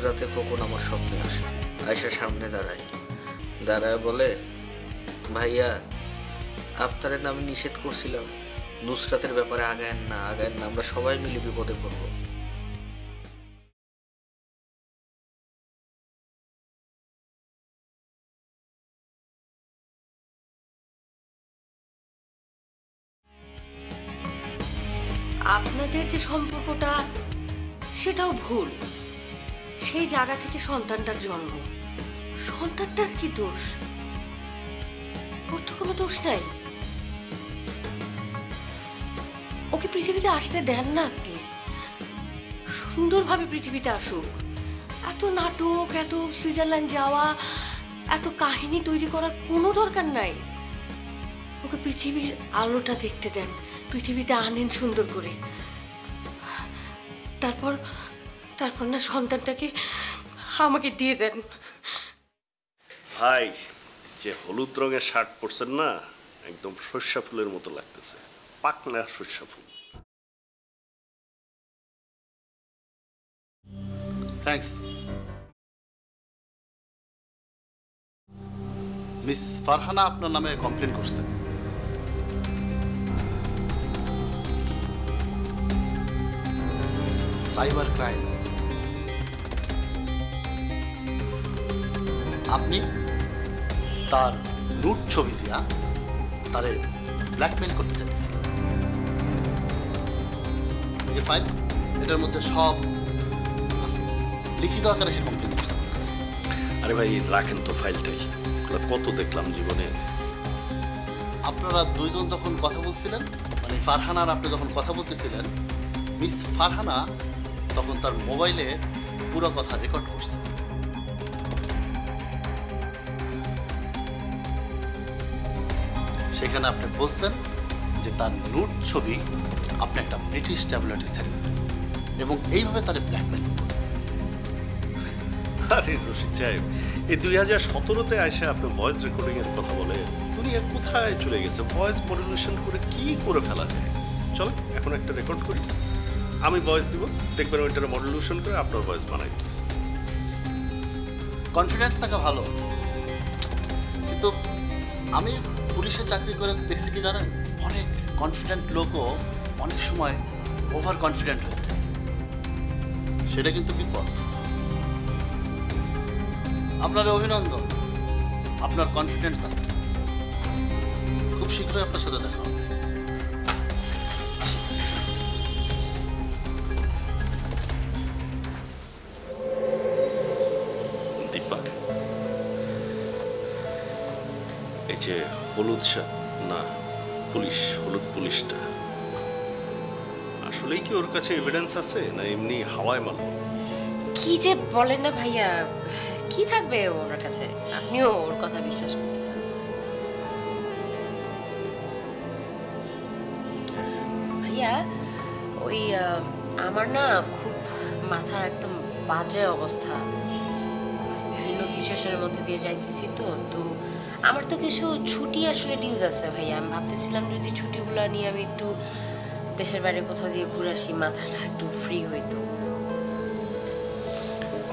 মাঝরাতে খোকন আমার স্বপ্নে আসে, আয়সা সামনে দাঁড়ায় বলে, ভাইয়া আপনারে না আমি নিষেধ করছিলাম নুসরাতের ব্যাপারে আগায়েন না, আমরা সবাই মিলে বিপদে পড়বো। আপনাদের যে সম্পর্কটা সেটাও ভুল। সেই জায়গা থেকে সন্তানটার জন্ম, সন্তানটার কি দোষ? ওর তো কোনো দোষ নাই। ওকে পৃথিবীতে আসতে দেন না আপনি, সুন্দরভাবে পৃথিবীতে আসুক। এত নাটক, এত সুইজারল্যান্ড যাওয়া, এত কাহিনী তৈরি করার কোনো দরকার নাই। ওকে পৃথিবীর আলোটা দেখতে দেন, পৃথিবীতে আনেন সুন্দর করে। তারপর না সন্তানটাকে আমাকে দিয়ে দেন। ভাই, যে হলুদ রঙের শার্ট পরছেন না, একদম সর্ষা ফুলের মতো লাগতেছে, পাকনা সর্ষা ফুল। থ্যাঙ্কস। মিস ফারহানা আপনার নামে কমপ্লেন করছেন। Cyber crime. আপনি তার নুট ছবি দিয়া তারে ব্ল্যাকমেইল করতে চাইতেছিলেন। এই ফাইল, এটার মধ্যে সব আছে, লিখিত আকারে সে কমপ্লেন করছে। আরে ভাই রাখেন তো ফাইলটাই, কত দেখলাম জীবনে। আপনারা দুইজন যখন কথা বলছিলেন, মানে ফারহানা আর আপনি যখন কথা বলতেছিলেন, মিস ফারহানা তখন তার মোবাইলে পুরো কথা রেকর্ড করছে। সেখানে আপনি বলছেন যে তার নুট ছবি আপনি একটা ব্রিটিশ ট্যাবলেটে সেন্ড এবং এইভাবে তার ব্ল্যাকমেইল করবেন। আরে রশিদ সাহেব, এই 2017-তে আইসা আপনি ভয়েস রেকর্ডিং এর কথা বলে, দুনিয়া কোথায় চলে গেছে? ভয়েস মডুলেশন করে কি করে ফেলা যায়? চলো এখন একটা রেকর্ড করি, আমি ভয়েস দিব, দেখবেন ওইটা মডুলেশন করে আপনার ভয়েস বানাই দিতেছে। কনফিডেন্স থাকা ভালো, কিন্তু আমি পুলিশে চাকরি করে দেখছি কি জানেন, অনেক কনফিডেন্ট লোকও অনেক সময় ওভার কনফিডেন্ট হয়ে যায়, সেটা কিন্তু বিপদ। আপনার অভিনন্দন, আপনার কনফিডেন্স আছে, খুব শীঘ্রই আপনার সাথে দেখা হবে। দীপা, এই যে হলুদ না পুলিশ, হলুদ পুলিশটা আসলেই কি ওর কাছে এভিডেন্স আছে না এমনি হাওয়ায় মারল? কি যে বলেন না ভাইয়া, কি থাকবে ওর কাছে? আপনিও ওর কথা বিশ্বাস করতেছেন? ভাইয়া ওই আমার না খুব মাথার একদম বাজে অবস্থা, বিভিন্ন সিচুয়েশনের মধ্যে দিয়ে যাইতেছি। তো আমার তো কিছু ছুটি আসলে ডিউজ আছে ভাইয়া। আমি ভাবতেছিলাম যদি ছুটিগুলো নিয়ে আমি একটু দেশের বাইরে কোথাও দিয়ে ঘুরে আসি, মাথাটা একটু ফ্রি হইতো।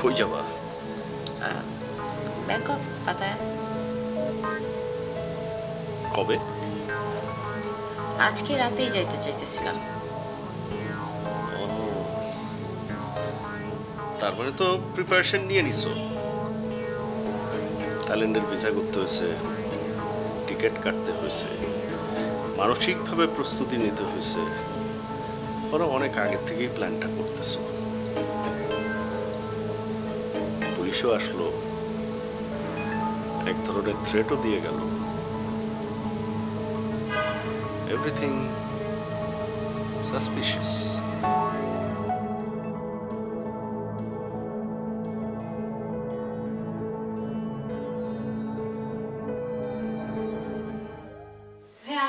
কই যাবা? Bangkok, Pattaya. কবে? আজকে রাতেই যাইতে চাইতেছিলাম। তার মানে তো প্রিপারেশন নিয়ে নিছো, থাইল্যান্ডের ভিসা করতে হয়েছে, টিকিট কাটতে হয়েছে, মানসিকভাবে প্রস্তুতি নিতে হয়েছে, ওরা অনেক আগের থেকেই প্ল্যানটা করতেছো। পুলিশও আসলো, এক ধরনের থ্রেটও দিয়ে গেল। Everything suspicious.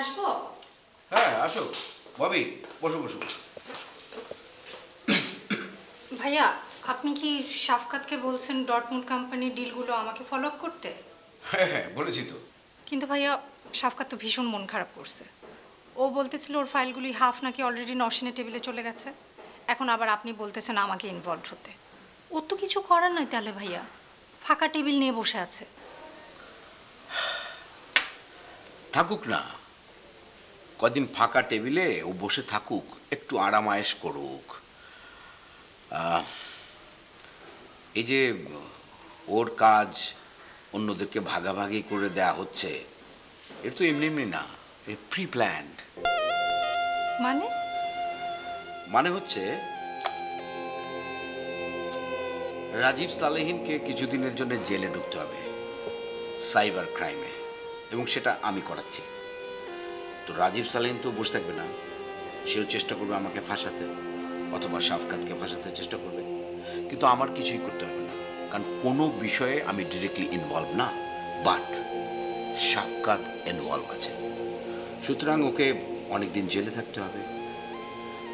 আসবো? হ্যাঁ আসো ভাবি, বসো বসো বসো। ভাইয়া, আপনি কি শাফকাতকে বলছেন ডটমুন্ড কোম্পানির ডিলগুলো আমাকে ফলো আপ করতে? হ্যাঁ হ্যাঁ বলেছি তো। কিন্তু ভাইয়া শাফকাত তো ভীষণ মন খারাপ করছে। ও বলতেছিল ওর ফাইলগুলি হাফ নাকি অলরেডি নওশিনের টেবিলে চলে গেছে। এখন আবার আপনি বলতেছেন আমাকে ইনভলভ হতে। ওর তো কিছু করার নয় তাহলে ভাইয়া, ফাঁকা টেবিল নিয়ে বসে আছে। থাকুক না, কদিন ফাঁকা টেবিলে ও বসে থাকুক, একটু আরাম আয়েশ করুক। এই যে ওর কাজ অন্যদেরকে ভাগাভাগি করে দেয়া হচ্ছে, এটা তো এমনি এমনি না, প্রি প্ল্যান্ড। মানে হচ্ছে রাজীব সালেহিনকে কিছুদিনের জন্য জেলে ঢুকতে হবে সাইবার ক্রাইমে, এবং সেটা আমি করাচ্ছি। তো রাজীব সালেহিন তো বসে থাকবে না, সেও চেষ্টা করবে আমাকে ফাঁসাতে, অথবা শাফকাতকে ফাঁসাতে চেষ্টা করবে, কিন্তু আমার কিছুই করতে হবে না, কারণ কোনো বিষয়ে আমি ডিরেক্টলি ইনভলভ না, বাট শাফকাত ইনভলভ আছে। সুতরাং ওকে অনেকদিন জেলে থাকতে হবে।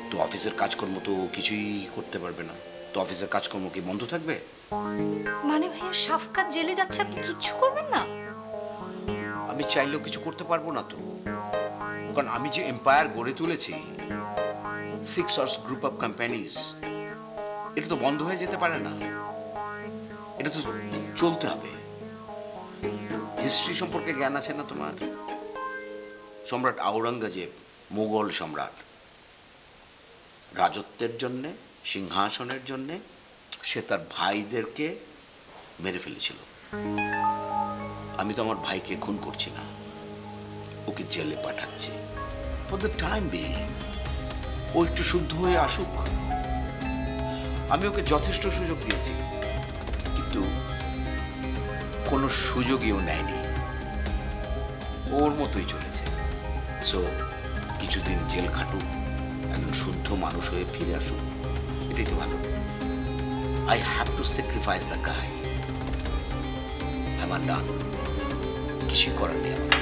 তো অফিসের কাজকর্ম তো কিছুই করতে পারবে না, তো অফিসের কাজকর্ম কি বন্ধ থাকবে? মানে ভাইয়া শাফকাত জেলে যাচ্ছে, আপনি কিচ্ছু করবেন না? আমি চাইলেও কিছু করতে পারবো না তো, কারণ আমি যে এম্পায়ার গড়ে তুলেছি, 6 Horse গ্রুপ অফ কোম্পানিজ, এটা তো বন্ধ হয়ে যেতে পারে না, এটা তো চলতে হবে। হিস্ট্রি সম্পর্কে জ্ঞান আছে না তোমার? সম্রাট আওরঙ্গজেব, মুঘল সম্রাট, রাজত্বের জন্যে, সিংহাসনের জন্যে সে তার ভাইদেরকে মেরে ফেলেছিল। আমি তো আমার ভাইকে খুন করছি না, ওকে জেলে পাঠাচ্ছি ফর দ্য টাইম বিং। ও একটু শুদ্ধ হয়ে আসুক। আমি ওকে যথেষ্ট সুযোগ দিয়েছি, কিন্তু কোনো সুযোগই ও নেয়নি, ওর মতোই চলেছে। সো কিছুদিন জেল খাটুক, একজন শুদ্ধ মানুষ হয়ে ফিরে আসুক, এটাই তো ভালো। I have to sacrifice the guy. আমার ডান, কিছুই করার নেই আমার।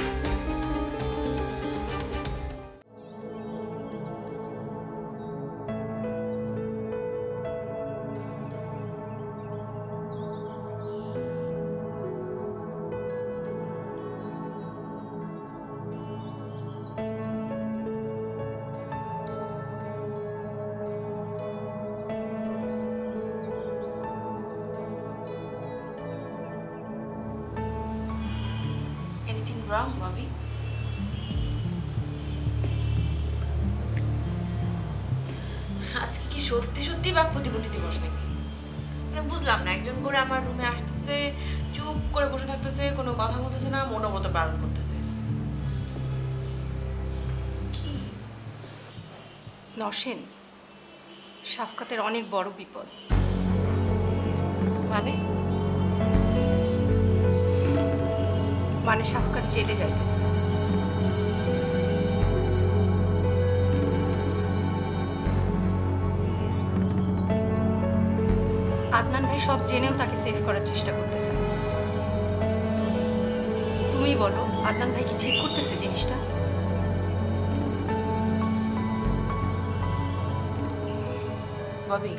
wrong, Bobby? আজকে কি সত্যি সত্যি বাক প্রতিবন্ধী দিবস নাকি? মানে বুঝলাম না, একজন করে আমার রুমে আসতেছে, চুপ করে বসে থাকতেছে, কোনো কথা বলতেছে না, মনোমতো পালন করতেছে। কি নসীন, শাফকাতের অনেক বড় বিপদ। মানে শাফকাত জেলে যাইতেছে। আদনান ভাই সব জেনেও তাকে সেভ করার চেষ্টা করতেছে। তুমি বলো, আদনান ভাই কি ঠিক করতেছে জিনিসটা? ববি,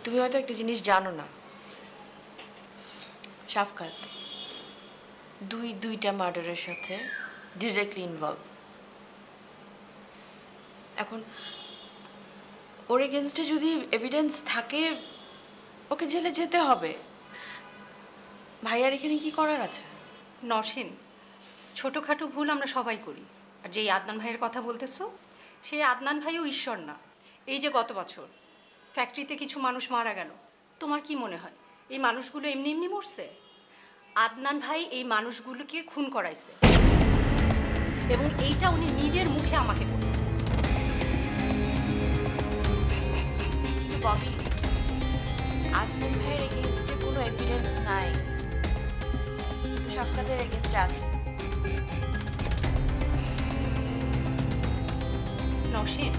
তুমি হয়তো একটা জিনিস জানো না, শাফকাত দুইটা মার্ডারের সাথে ডিরেক্টলি ইনভলভ। এখন ওর এগেনস্টে যদি এভিডেন্স থাকে, ওকে জেলে যেতে হবে। ভাইয়ার এখানে কি করার আছে? নসীন, ছোটোখাটো ভুল আমরা সবাই করি। আর যেই আদনান ভাইয়ের কথা বলতেছো, সেই আদনান ভাইও ঈশ্বর না। এই যে গত বছর ফ্যাক্টরিতে কিছু মানুষ মারা গেল, তোমার কি মনে হয় এই মানুষগুলো এমনি এমনি মরছে? আদনান ভাই এই মানুষগুলোকে খুন করাইছে, এবং এইটা উনি নিজের মুখে আমাকে বলছে। কিন্তু ববি, আদনান ভাইয়ের এগেনস্টে কোনো এভিডেন্স নাই, কিন্তু শাফকাতের এগেনস্টে আছে। নসীন,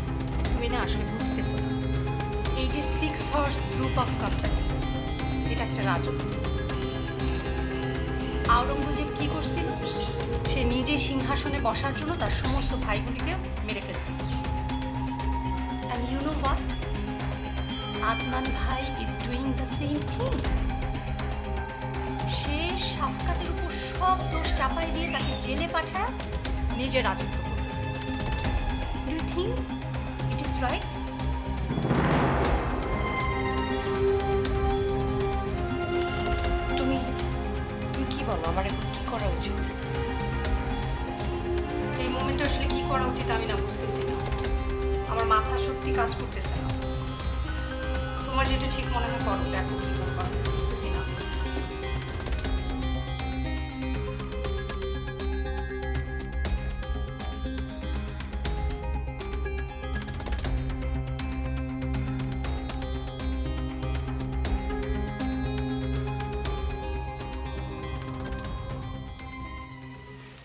তুমি না আসলে বুঝতেছো না, এই যে 6 হর্স গ্রুপ অফ কোম্পানি, এটা একটা রাজত্ব। আওরঙ্গজেব কি করছিল? সে নিজে সিংহাসনে বসার জন্য তার সমস্ত ভাইগুলিকে মেরে ফেলছিল। And you know what? Adnan ভাই is doing the same thing. সে শাফকাতের উপর সব দোষ চাপাই দিয়ে তাকে জেলে পাঠায় নিজে রাজত্ব করবে। Do you think it is right? আমার এখন কি করা উচিত? এই মোমেন্টে আসলে কি করা উচিত আমি না বুঝতেছি না। আমার মাথা সত্যি কাজ করতেছে না। তোমার যেটা ঠিক মনে হয় করো, দেখো কি করবা, বুঝতেছি না।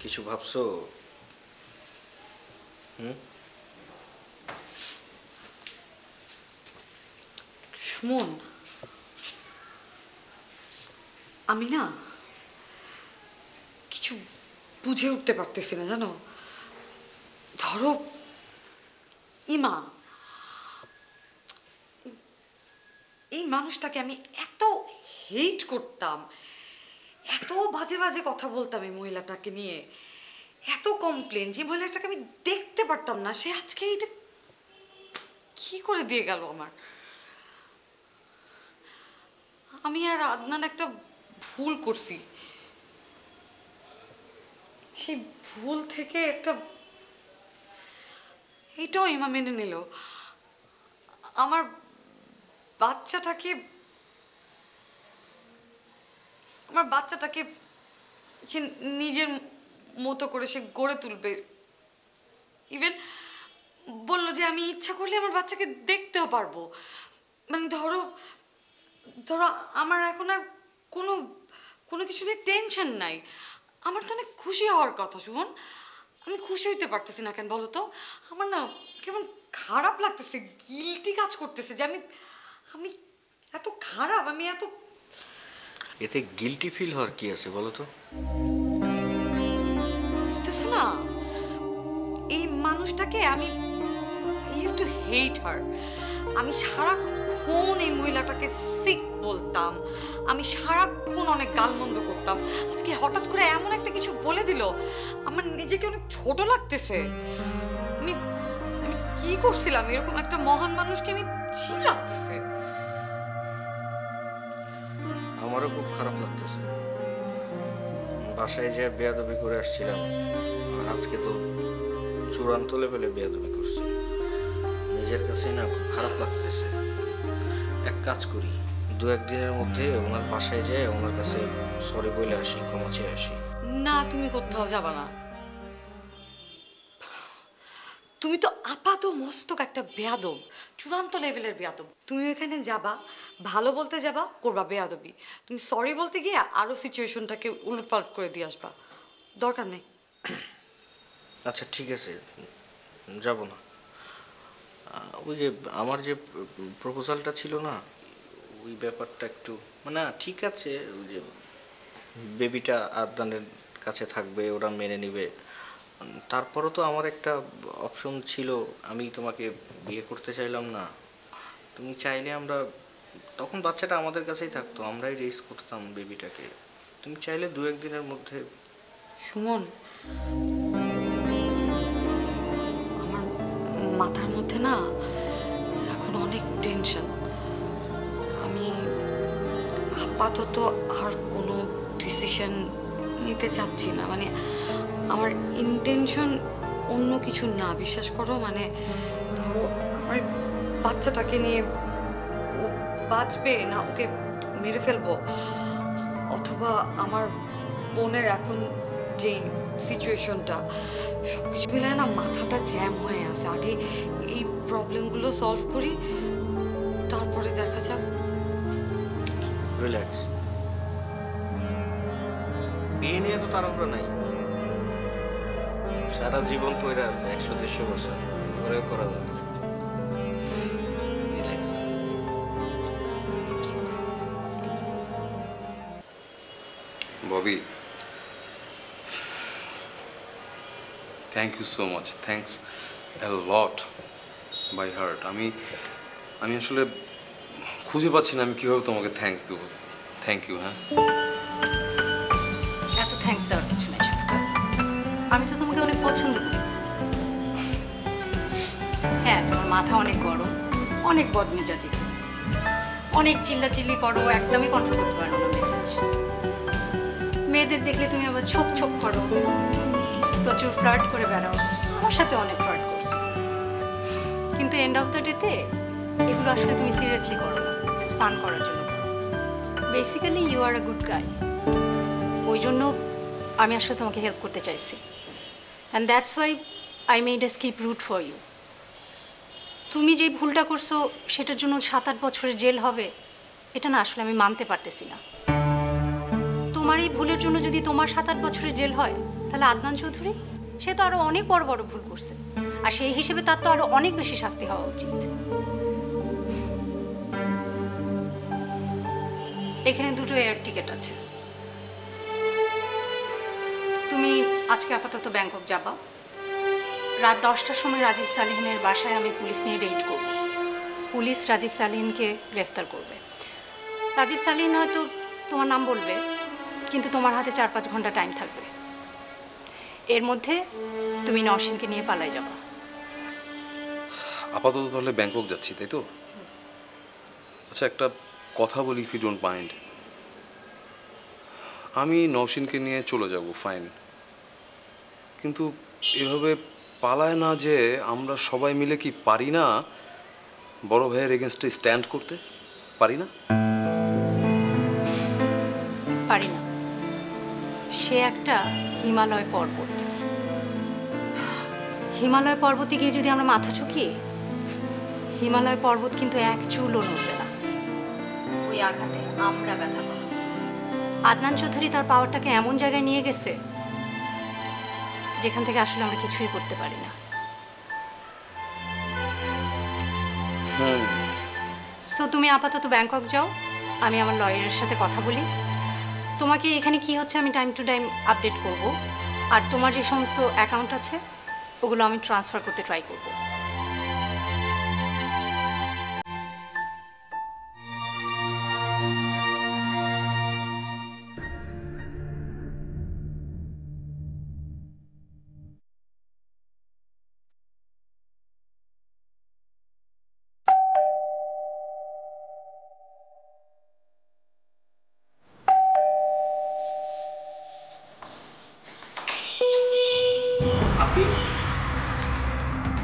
কিছু ভাবছো? সুমন, আমি না কিছু বুঝে উঠতে পারতেছি না, জানো। ধরো ইমা, এই মানুষটাকে আমি এত হেট করতাম, এত বাজে বাজে কথা বলতাম এই মহিলাটাকে নিয়ে, এত কমপ্লেন, যে মহিলাটাকে আমি দেখতে পারতাম না, সে আজকে এটা কি করে দিয়ে গেল আমার। আমি আর আদনান একটা ভুল করছি, সেই ভুল থেকে একটা এটাও ইমা মেনে নিল। আমার বাচ্চাটাকে সে নিজের মতো করে সে গড়ে তুলবে। ইভেন বললো যে আমি ইচ্ছা করলে আমার বাচ্চাকে দেখতেও পারবো। মানে ধরো আমার এখন আর কোনো কিছু নিয়ে টেনশন নাই। আমার তো অনেক খুশি হওয়ার কথা সুমন, আমি খুশি হইতে পারতেছি না কেন বলো তো। আমার না কেমন খারাপ লাগতেছে, গিল্টি কাজ করতেছে যে আমি এত খারাপ, আমি এত। এতে গিল্টি ফিল হওয়ার কি আছে বলো তো? বুঝতেছো না, এই মানুষটাকে আমি ইউজ টু হেট হার। আমি সারাক্ষণ এই মহিলাটাকে সিক বলতাম, আমি সারাক্ষণ অনেক গালমন্দ করতাম। আজকে হঠাৎ করে এমন একটা কিছু বলে দিল, আমার নিজেকে অনেক ছোট লাগতেছে। আমি কি করছিলাম, এরকম একটা মহান মানুষকে আমি ছি লাগতেছে। আমারও খুব খারাপ লাগতেছে। বাসায় যে বেয়াদবি করে আসছিলাম, আর আজকে তো চূড়ান্ত লেভেলে বেয়াদবি করছি। নিজের কাছে না খুব খারাপ লাগতেছে। এক কাজ করি, 2-1 দিনের মধ্যে ওনার বাসায় যেয়ে ওনার কাছে সরি বলে আসি, ক্ষমা চেয়ে আসি। না, তুমি কোথাও যাবা না। তুমি তো আপাত মস্তক একটা বেয়াদব, চূড়ান্ত লেভেলের বেয়াদব। তুমি ওখানে যাবা, ভালো বলতে যাবা, করবা বেয়াদবি। তুমি সরি বলতে গিয়ে আরো সিচুয়েশনটাকে উলটপালট করে দিয়ে আসবা, দরকার নেই। আচ্ছা ঠিক আছে, যাব না। ওই যে আমার যে প্রপোজালটা ছিল না, ওই ব্যাপারটা একটু মানে ঠিক আছে। ওই যে বেবিটা আদনানের কাছে থাকবে, ওরা মেনে নিবে। তারপরও তো আমার একটা অপশন ছিল, আমি তোমাকে বিয়ে করতে চাইলাম না। তুমি চাইলে আমরা তখন বাচ্চাটা আমাদের কাছেই থাকতো, আমরাই রেস করতাম বেবিটাকে। তুমি চাইলে 2-1 দিনের মধ্যে। সুমন, আমার মাথার মধ্যে না এখন অনেক টেনশন। আমি আপাতত আর কোনো ডিসিশন নিতে চাচ্ছি না। মানে আমার ইন্টেনশন অন্য কিছু না, বিশ্বাস করো। মানে ধরো আমার বাচ্চাটাকে নিয়ে ও বাঁচবে না ওকে মেরে ফেলবো, অথবা আমার বোনের এখন যে সিচুয়েশনটা, সব কিছু মিলায় না মাথাটা জ্যাম হয়ে আছে। আগে এই প্রবলেমগুলো সলভ করি, তারপরে দেখা যাক। রিল্যাক্স, বিয়ে নিয়ে তো তাড়াহুড়ো নাই। সারা জীবন পড়ে আছে, 100-150 বছর পরেও করা যাবে। Relax. Bobby, thank you so much. Thanks a lot by heart. আমি আসলে খুঁজে পাচ্ছি না আমি কিভাবে তোমাকে থ্যাঙ্কস দেবো। Thank you. হ্যাঁ, এত থ্যাঙ্কস দেওয়ার কিছু নাই শাফকাত, আমি তো তোমাকে অনেক পছন্দ করি। হ্যাঁ, তোমার মাথা অনেক গরম, অনেক বদমেজাজি, অনেক চিল্লাচিল্লি করো, একদমই কন্ট্রোল করতে পারো না মেজাজ। মেয়েদের দেখলে তুমি আবার ছোপ ছোপ করো, প্রচুর ফ্লার্ট করে বেড়াও, আমার সাথে অনেক ফ্লার্ট করছো, কিন্তু এন্ড অফ দ্য ডেতে এগুলো আসলে তুমি সিরিয়াসলি করো না, জাস্ট ফান করার জন্য করো। Basically you are a good guy, ওই জন্য আমি আসলে তোমাকে হেল্প করতে চাইছি, and that's why I made a skip route for you. তুমি যে ভুলটা করছো সেটার জন্য 7-8 বছরের জেল হবে, এটা না আসলে আমি মানতে পারতেছি না। তোমার এই ভুলের জন্য যদি তোমার 7-8 বছরের জেল হয়, তাহলে আদনান চৌধুরী সে তো আরো অনেক বড় বড় ভুল করছে, আর সেই হিসেবে তার তো আরো অনেক বেশি শাস্তি হওয়া উচিত। এখানে 2টো এয়ার টিকিট আছে, তুমি আজকে আপাতত ব্যাংকক যাবা। রাত 10টার সময় রাজীব সালিহিনের বাসায় আমি পুলিশ নিয়ে রেড করব। পুলিশ রাজীব সালিহিনকে গ্রেফতার করবে। রাজীব সালিহিন হয়তো তোমার নাম বলবে, কিন্তু তোমার হাতে 4-5 ঘন্টা টাইম থাকবে। এর মধ্যে তুমি নওশিনকে নিয়ে পালাই যাবা। আপাতত তাহলে ব্যাংকক যাচ্ছি, তাই তো? আচ্ছা, একটা কথা বলি, ইফ ইউ ডোন্ট মাইন্ড। আমি নওশিনকে নিয়ে চলে যাব, ফাইন, কিন্তু এভাবে পালায় না যে আমরা সবাই মিলে কি পারি না বড় ভাইয়ের এগেনস্টে স্ট্যান্ড করতে? পারি না? পারি না। সে একটা হিমালয় পর্বত, হিমালয় পর্বতে গিয়ে যদি আমরা মাথা ঠুকি, হিমালয় পর্বত কিন্তু এক চুলও নড়বে না। ওই আঘাতে আমরা ব্যথা পাবো। আদনান চৌধুরী তার পাওয়ারটাকে এমন জায়গায় নিয়ে গেছে যেখান থেকে আসলে আমরা কিছুই করতে পারি না। সো তুমি আপাতত ব্যাংকক যাও, আমি আমার লয়ারের সাথে কথা বলি। তোমাকে এখানে কি হচ্ছে আমি টাইম টু টাইম আপডেট করব, আর তোমার যে সমস্ত অ্যাকাউন্ট আছে ওগুলো আমি ট্রান্সফার করতে ট্রাই করব।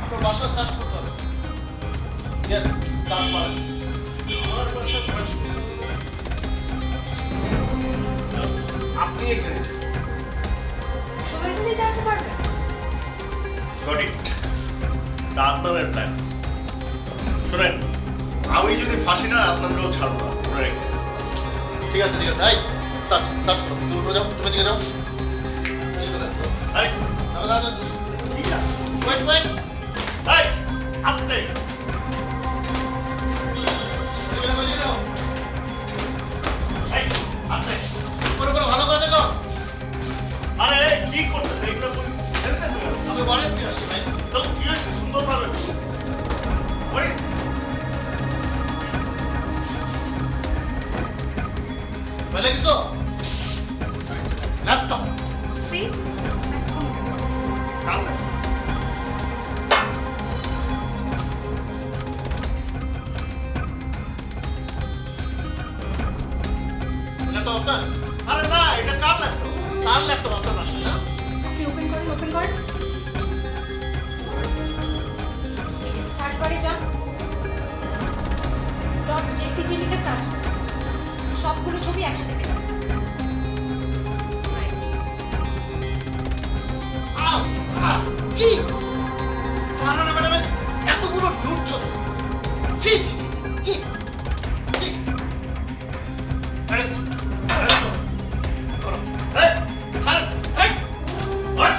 আপনার বাসা সার্চ করতে হবে। ইয়েস, সার্চ করেন। আমার বাসা সার্চ করতে হবে। আপনি এখানে সবাই মিলে জানতে পারবে। Got it. আদনানের প্ল্যান। শোনেন, আমি যদি ফাঁসি না আদনানকেও ছাড়বো না, মনে রেখে। ঠিক আছে, ঠিক আছে। এই সার্চ সার্চ করো। তুমি উপরে যাও, তুমি দিকে যাও। এই, ঠিক আছে। Wait wait. এই, আস্তে। এই, আস্তে। করে ভালো করে দেখো। আরে কি করতেছে এগুলো? খেলতেছে কেন? আমি বাড়ি ফিরে আসছি ভাই। তো কি হয়েছে? সুন্দরভাবে করিস। বলে কিছু ল্যাপটপ সি কাল ল্যাপটপ আপনার? আরে না, এটা কার ল্যাপটপ? তার ল্যাপটপ আপনার বাসায় না? আপনি ওপেন করেন, ওপেন করেন। সার্চ বারে যান, .jpg লিখে সার্চ করুন। সবগুলো ছবি একসাথে পেয়ে যাবেন। আউ! আহ! ছি! ফারহানা ম্যাডামের এতগুলো নোট ছবি। ছি ছি ছি ছি ছি। অ্যারেস্ট অ্যারেস্ট করো। এই ছাড়। এই হোয়াট?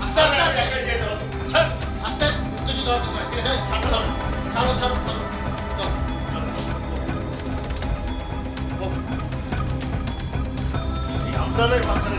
আস্তে আস্তে আস্তে ছাড়। আস্তে কিছু দাও কিছু ঠিক আছে? ছাড়তে হবে। ছাড়ো ছাড়ো ছাড়ো। চল চল। আপনাদের বাচ্চারা